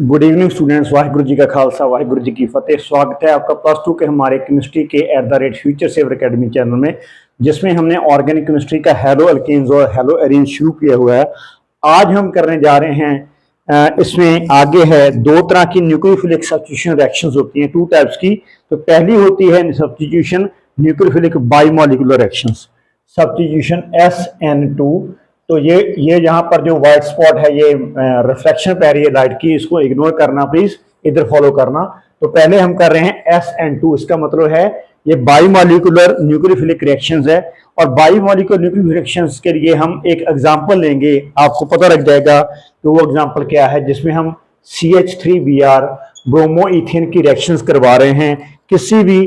Good evening students. Waheguru ji का खालसा वाहिगुरु जी की फतेह। स्वागत है आपका प्लस टू के हमारे केमिस्ट्री के @फ्यूचर सेवर अकेडमी चैनल में, जिसमें हमने ऑर्गेनिक केमिस्ट्री का हेलो अल्केन्स और हेलो एरीन शुरू किया हुआ है। आज हम करने जा रहे हैं इसमें आगे है दो तरह की न्यूक्लियोफिलिक सब्स्टिट्यूशन रिएक्शंस होती हैं, टू टाइप्स की। तो पहली होती है substitution nucleophilic bimolecular reactions, substitution SN2। तो ये यहाँ पर जो व्हाइट स्पॉट है, ये रिफ्लेक्शन पै रही है लाइट की, इसको इग्नोर करना प्लीज, इधर फॉलो करना। तो पहले हम कर रहे हैं SN2। इसका मतलब है ये बाइमोलिकुलर न्यूक्लियोफिलिक रिएक्शंस है। और बाइमोलिकुलर न्यूक्लियोफिलिक रिएक्शंस के लिए हम एक एग्जांपल लेंगे, आपको पता लग जाएगा कि वो एग्जांपल क्या है, जिसमें हम CH3Br ब्रोमो इथेन की रिएक्शंस करवा रहे हैं किसी भी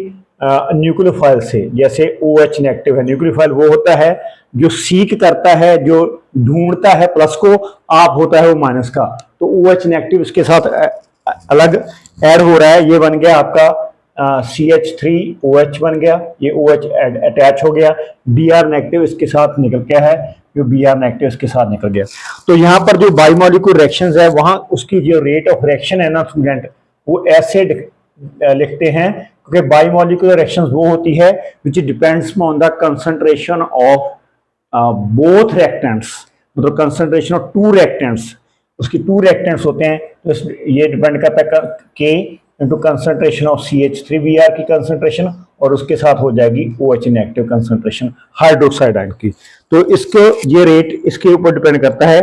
न्यूक्लियोफाइल से। जैसे OH नेगेटिव है, न्यूक्लियोफाइल वो होता है जो सीक करता है, जो ढूंढता है प्लस को, आप होता है वो माइनस का। तो OH नेगेटिव इसके साथ अलग ऐड हो रहा है, ये बन गया आपका CH3OH बन गया, ये OH अटैच हो गया। Br नेगेटिव इसके साथ निकल गया है, जो Br नेगेटिव इसके साथ निकल गया। तो यहाँ पर जो बाइमोलिकुलर रिएक्शंस है, वहां उसकी जो रेट ऑफ रिएक्शन है ना स्टूडेंट, वो ऐसे लिखते हैं, क्योंकि बाइमोलिकुलर रिएक्शंस वो होती है which depends on the concentration of both reactants, मतलब कंसंट्रेशन ऑफ टू रिएक्टेंट्स, उसकी टू रिएक्टेंट्स होते हैं। तो ये डिपेंड करता है K into concentration of CH3Br की कंसंट्रेशन, और उसके साथ हो जाएगी OH negative concentration hydroxide ion की। तो इसके ये रेट इसके ऊपर डिपेंड करता है।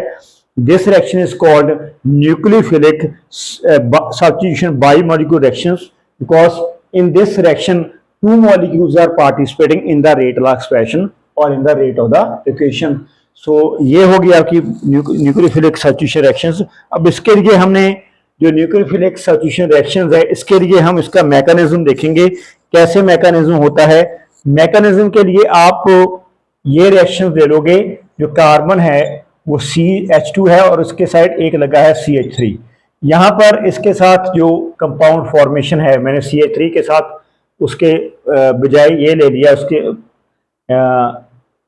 This reaction is called nucleophilic substitution bimolecular reactions because in this reaction two molecules are participating in the rate law expression और in the rate of the equation। so ये होगी आपकी न्यूक्लियोफिलिक सब्स्टिट्यूशन रिएक्शंस। अब इसके लिए हमने जो nucleophilic substitution reactions है, इसके लिए हम इसका मैकेनिज्म देखेंगे, कैसे मैकेनिज्म होता है। मैकेनिज्म के लिए आप ये रिएक्शन ले लोगे, जो कार्बन है वो CH2 है और उसके साइड एक लगा है CH3। यहाँ पर इसके साथ जो कंपाउंड फॉर्मेशन है, मैंने CH3 के साथ उसके बजाय ये ले लिया, उसके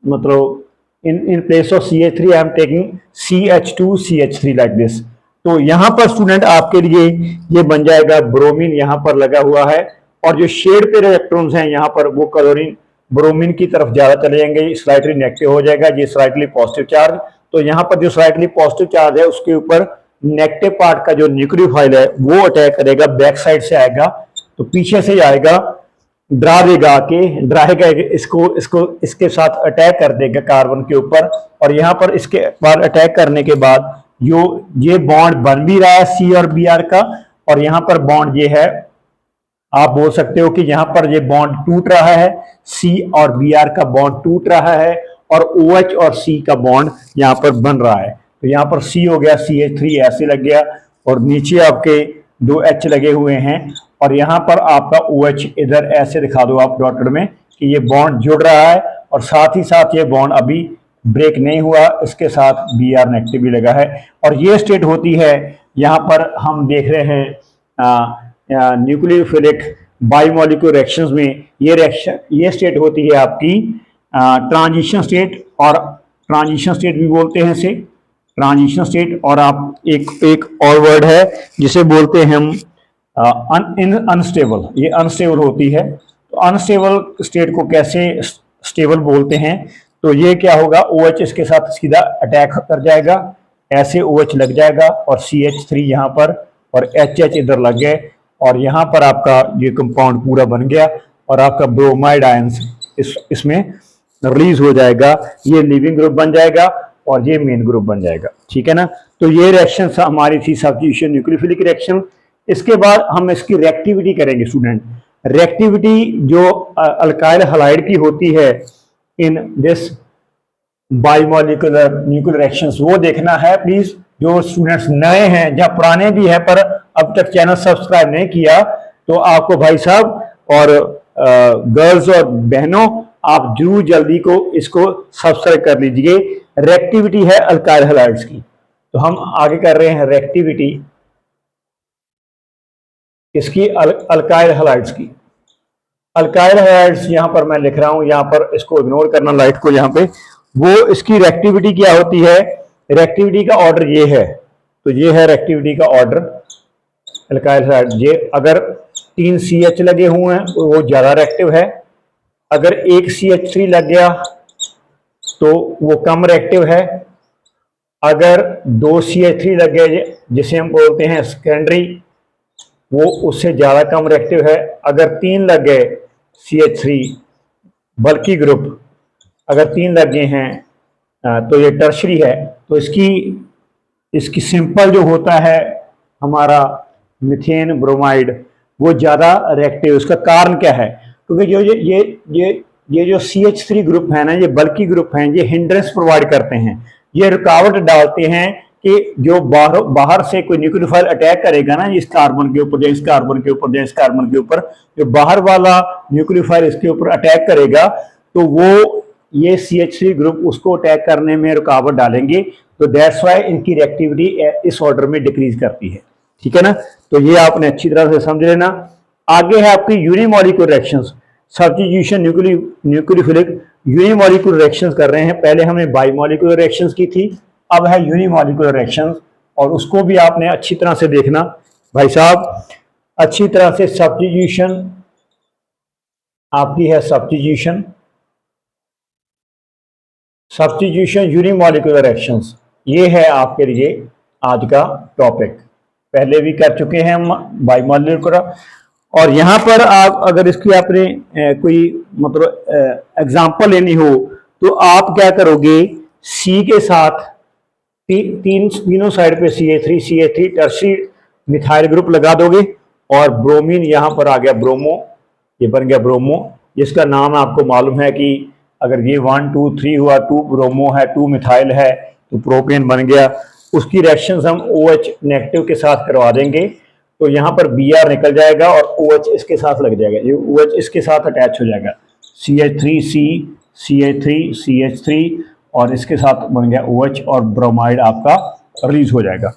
मतलब in place of CH3 I am taking CH2CH3 like this. तो यहाँ पर स्टूडेंट आपके लिए ये बन जाएगा ब्रोमीन, यहाँ पर लगा हुआ है, और जो शेड पे इलेक्ट्रॉन्स हैं यहाँ पर वो क्लोरीन ब्रोमीन की तरफ ज्यादा चले जाएंगे, स्लाइटली नेगेटिव हो जाएगा, ये स्लाइटली पॉजिटिव चार्ज। तो यहाँ पर जो स्लाइटली पॉजिटिव चार्ज है उसके ऊपर नेगेटिव पार्ट का जो न्यूक्लियोफाइल है वो अटैक करेगा, बैक साइड से आएगा, तो पीछे से आएगा, ड्रा देगा ड्राएगा इसको इसके साथ अटैक कर देगा कार्बन के ऊपर। और यहाँ पर इसके बाद अटैक करने के बाद ये बॉन्ड बन भी रहा है C और Br का, और यहाँ पर बॉन्ड ये है, आप बोल सकते हो कि यहाँ पर ये बॉन्ड टूट रहा है, C और Br का बॉन्ड टूट रहा है, और OH और C का बॉन्ड यहाँ पर बन रहा है। तो यहाँ पर C हो गया, CH3 ऐसे लग गया, और नीचे आपके दो H लगे हुए हैं, और यहाँ पर आपका OH इधर ऐसे दिखा दो आप डॉटेड में कि ये बॉन्ड जुड़ रहा है, और साथ ही साथ ये बॉन्ड अभी ब्रेक नहीं हुआ, इसके साथ Br नेगेटिव भी लगा है। और ये स्टेट होती है, यहाँ पर हम देख रहे हैं न्यूक्लियोफिलिक बाइमोलिकुलर रिएक्शंस में ये स्टेट होती है आपकी ट्रांजिशन स्टेट, और ट्रांजिशन स्टेट भी बोलते हैं इसे, ट्रांजिशन स्टेट। और आप एक और वर्ड है जिसे बोलते हैं हम अनस्टेबल, ये अनस्टेबल होती है। तो अनस्टेबल स्टेट को कैसे स्टेबल बोलते हैं, तो ये क्या होगा, OH इसके साथ सीधा अटैक कर जाएगा, ऐसे OH लग जाएगा, और CH3 यहाँ पर और HH इधर लग गए, और यहाँ पर आपका ये कंपाउंड पूरा बन गया, और आपका ब्रोमाइड आयंस इसमें रिलीज हो जाएगा, ये लीविंग ग्रुप बन जाएगा, और ये मेन ग्रुप बन जाएगा। ठीक है ना। तो ये रिएक्शन हमारी थी सब्स्टिट्यूशन न्यूक्लियोफिलिक रिएक्शन। इसके बाद हम इसकी रिएक्टिविटी करेंगे स्टूडेंट। रिएक्टिविटी जो अल्काइल हैलाइड की होती है इन दिस बाइमोलिकुलर न्यूक्लियर रिएक्शंस, वो देखना है प्लीज। जो स्टूडेंट्स नए हैं या पुराने भी हैं पर अब तक चैनल सब्सक्राइब नहीं किया, तो आपको भाई साहब और गर्ल्स और बहनों, आप जरूर जल्दी को इसको सब्सक्राइब कर लीजिए। रिएक्टिविटी है अल्काइल हैलाइड्स की, तो हम आगे कर रहे हैं रिएक्टिविटी इसकी अल्काइल हैलाइड्स की। अल्काइल हैलाइड्स यहां पर मैं लिख रहा हूं, यहां पर इसको इग्नोर करना लाइट को, यहां पे वो इसकी रिएक्टिविटी क्या होती है। रिएक्टिविटी का ऑर्डर ये है, तो ये है रिएक्टिविटी का ऑर्डर। एल्काइल हाइड्राइड, ये अगर 3 CH लगे हुए हैं तो वो ज़्यादा रिएक्टिव है, अगर एक CH3 लग गया तो वो कम रिएक्टिव है, अगर 2 CH3 लग गए जिसे हम बोलते हैं सेकेंडरी, वो उससे ज़्यादा कम रिएक्टिव है, अगर 3 लग गए CH3 बल्कि ग्रुप, अगर 3 लग गए हैं तो ये टर्शरी है। तो इसकी सिंपल जो होता है हमारा मीथेन ब्रोमाइड वो ज़्यादा रिएक्टिव। उसका कारण क्या है? क्योंकि जो ये जो CH3 ग्रुप है ना, ये बल्कि ग्रुप हैं, ये हिंड्रेंस प्रोवाइड करते हैं, ये रुकावट डालते हैं कि जो बाहर से कोई न्यूक्लियोफाइल अटैक करेगा ना इस कार्बन के ऊपर, या इस कार्बन के ऊपर, या इस कार्बन के ऊपर, जो बाहर वाला न्यूक्लियोफाइल इसके ऊपर अटैक करेगा तो वो ये CH3 ग्रुप उसको अटैक करने में रुकावट डालेंगे। तो दैट्स वाई इनकी रिएक्टिविटी इस ऑर्डर में डिक्रीज करती है। ठीक है ना? तो ये आपने अच्छी तरह से समझ लेना। आगे है आपकी unimolecular reactions, substitution, nucleophilic, unimolecular reactions कर रहे हैं। पहले हमने बाइमॉलिक्यूलर रिएक्शंस की थी, अब है यूनिमॉलिक्यूलर रिएक्शंस, और उसको भी आपने अच्छी तरह से देखना भाई साहब, अच्छी तरह से। सब्स्टिट्यूशन आपकी है, सब्स्टिट्यूशन यूनिमॉलिक्यूलर रिएक्शंस, ये है आपके लिए आज का टॉपिक। पहले भी कर चुके हैं हम बाइमॉलिक्यूलर, और यहाँ पर आप अगर इसकी आपने कोई मतलब एग्जांपल लेनी हो तो आप क्या करोगे, सी के साथ तीनों साइड पे CH3 टर्शरी मिथाइल ग्रुप लगा दोगे, और ब्रोमीन यहाँ पर आ गया ब्रोमो, ये बन गया ब्रोमो, जिसका नाम आपको मालूम है कि अगर ये 1 2 3 हुआ, 2 ब्रोमो है, 2 मिथाइल है, तो प्रोपेन बन गया। उसकी रिएक्शंस हम OH नेगेटिव के साथ करवा देंगे, तो यहाँ पर Br निकल जाएगा और OH इसके साथ लग जाएगा, ये OH इसके साथ अटैच हो जाएगा, CH3C CH3 और इसके साथ बन गया OH, और ब्रोमाइड आपका रिलीज हो जाएगा।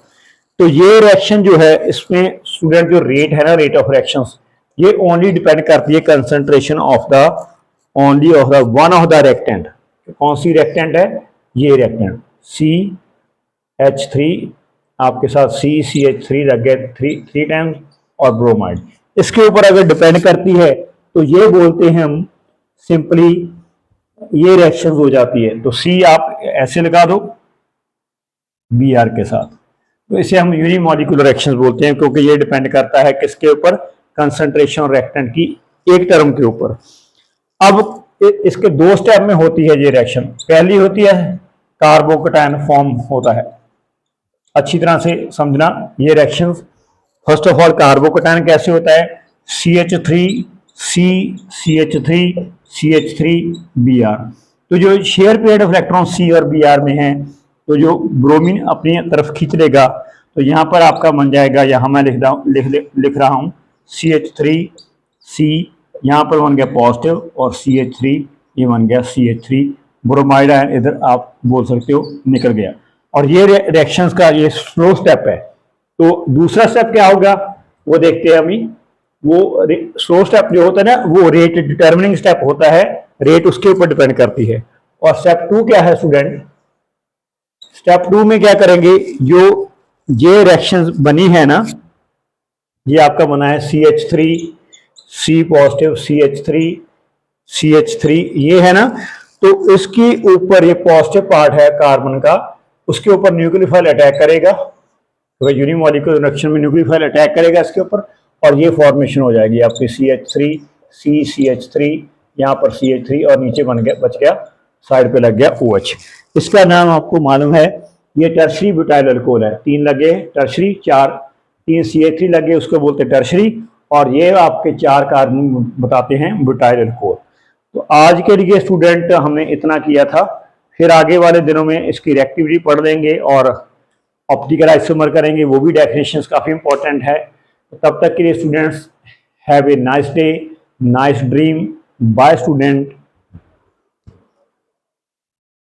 तो ये रिएक्शन जो है इसमें स्टूडेंट जो रेट है ना, रेट ऑफ रिएक्शंस, ये ओनली डिपेंड करती है concentration of the only of the one of the reactant. कौन सी रिएक्टेंट है? ये रिएक्टेंट CH3 आपके साथ CH3 लग गए 3 टाइम्स, और ब्रोमाइड इसके ऊपर अगर डिपेंड करती है तो ये बोलते हैं हम सिंपली ये रिएक्शन हो जाती है। तो C आप ऐसे लगा दो Br के साथ, तो इसे हम यूनिमॉलिक्यूलर रिएक्शंस बोलते हैं, क्योंकि ये डिपेंड करता है किसके ऊपर, कंसंट्रेशन रिएक्टेंट की एक टर्म के ऊपर। अब इसके 2 स्टेप में होती है ये रिएक्शन। पहली होती है कार्बोकेटायन फॉर्म होता है, अच्छी तरह से समझना ये reactions. First of all carbocation कैसे होता है, CH3 Br। तो जो share pair of electron C और Br में है, तो जो ब्रोमीन अपनी तरफ खींच लेगा, तो यहाँ पर आपका बन जाएगा, यहाँ मैं लिख रहा हूँ CH3C, यहाँ पर बन गया पॉजिटिव, और CH3 ये बन गया CH3 ब्रोमाइड आयन, इधर आप बोल सकते हो निकल गया। और ये रिएक्शंस का ये स्लो स्टेप है। तो दूसरा स्टेप क्या होगा वो देखते हैं अभी। वो स्लो स्टेप जो होता है ना, वो रेट डिटर्मिनिंग स्टेप होता है, रेट उसके ऊपर डिपेंड करती है। और स्टेप 2 क्या है स्टूडेंट? स्टेप 2 में क्या करेंगे, जो ये रिएक्शंस बनी है ना, ये आपका बना है CH3 C पॉजिटिव, CH3 ये है ना, तो इसके ऊपर ये पॉजिटिव पार्ट है कार्बन का, उसके ऊपर न्यूक्लियोफाइल अटैक करेगा, तो यूनिमॉलिक्यूलर रिएक्शन में न्यूक्लियोफाइल अटैक करेगा इसके ऊपर, और ये फॉर्मेशन हो जाएगी आपकी CH3 यहाँ पर CH3, और नीचे बन गया, बच गया, साइड पे लग गया OH। इसका नाम आपको मालूम है, ये टर्शरी ब्यूटाइल अल्कोहल है। 3 लगे टर्शरी, 3 CH3 लगे, उसको बोलते टर्शरी, और ये आपके 4 कार्बन बताते हैं ब्यूटाइल अल्कोहल। तो आज के लिए स्टूडेंट हमने इतना किया था, फिर आगे वाले दिनों में इसकी रिएक्टिविटी पढ़ लेंगे और ऑप्टिकल आइसोमर करेंगे, वो भी डेफिनेशंस काफ़ी इंपॉर्टेंट है। तो तब तक के लिए students have a nice day, nice dream, bye student.